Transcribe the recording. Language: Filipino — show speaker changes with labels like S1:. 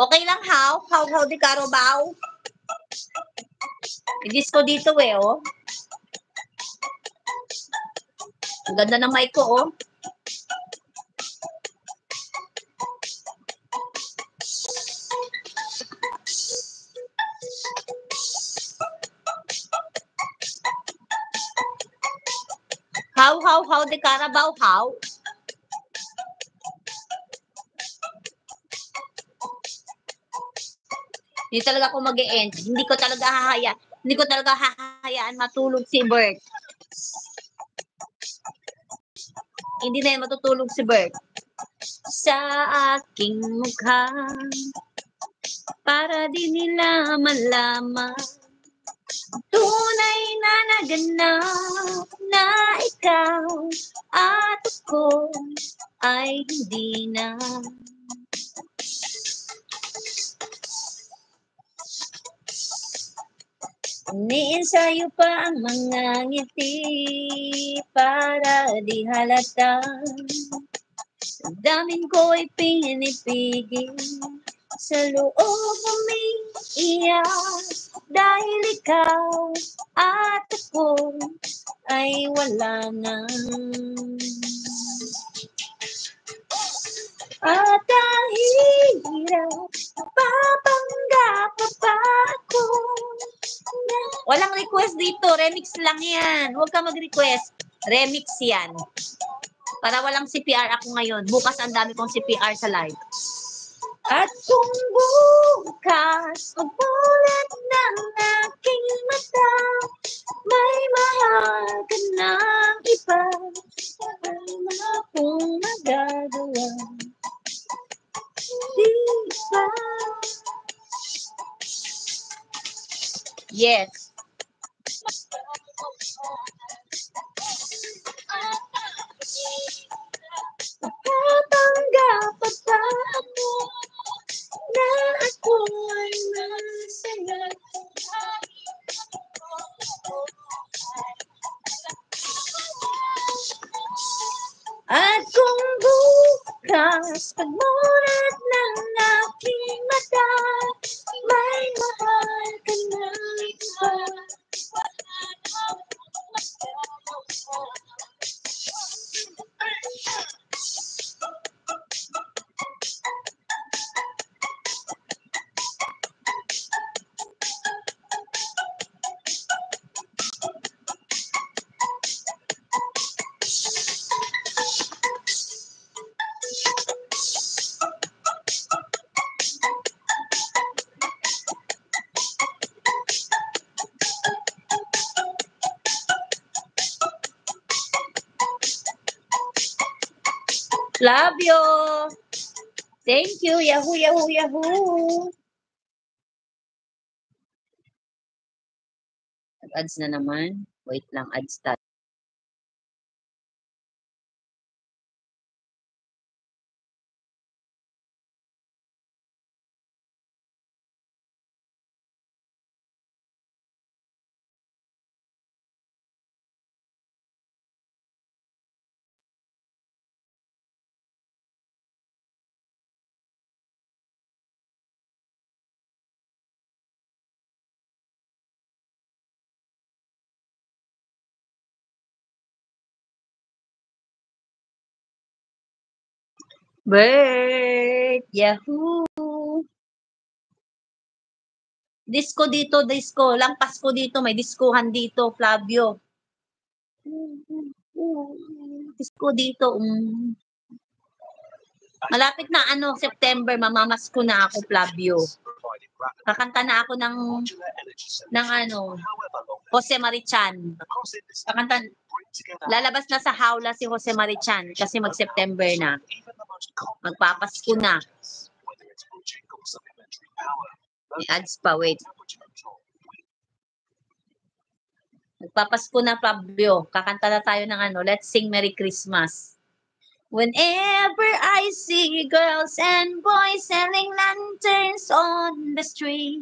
S1: Okay lang, how di Carabao. I-disco dito eh, oh. Ang ganda ng mic ko, oh. How di Carabao, how? Hindi talaga ako mag-e-end. Hindi ko talaga hahayaan matulog si Bert. Hindi na yan matutulog si Bert. Sa aking mukha, para di nila malaman, tunay na naganap na ikaw at ako ay hindi na. Iniensayo pa ang mga ngiti para di halata. Damdamin ko'y pinipigil, sa loob umiiyak dahil ikaw at ako ay wala na. At ang hirap, papanggap pa ako. Walang request dito, remix lang yan. Huwag ka mag-request, remix yan. Para walang CPR ako ngayon. Bukas ang dami kong CPR sa live. At kung bukas mabulat ng aking mata, may mahal ka ng iba, wala akong magagawa. Diba? Yes. Papanggap pa ako na ako ay masaya. At kung bukas pagmulat ng aking mata, may mahal ka na iba. Flavio! Thank you! Yahoo, yahoo, yahoo! Nag-ads na naman. Wait lang, ads tayo. Bert! Yahoo! Disco dito, disco. Lampas ko dito, may diskuhan dito, Flavio. Disco dito. Malapit na September, mamamasko na ako, Flavio. Kakanta na ako ng Jose Marichan. Lalabas na sa hawla si Jose Marichan kasi mag-September na. Magpapasko na. May ads pa, wait. Magpapasko na, Fabio. Kakanta na tayo ng Let's Sing Merry Christmas. Whenever I see girls and boys selling lanterns on the street,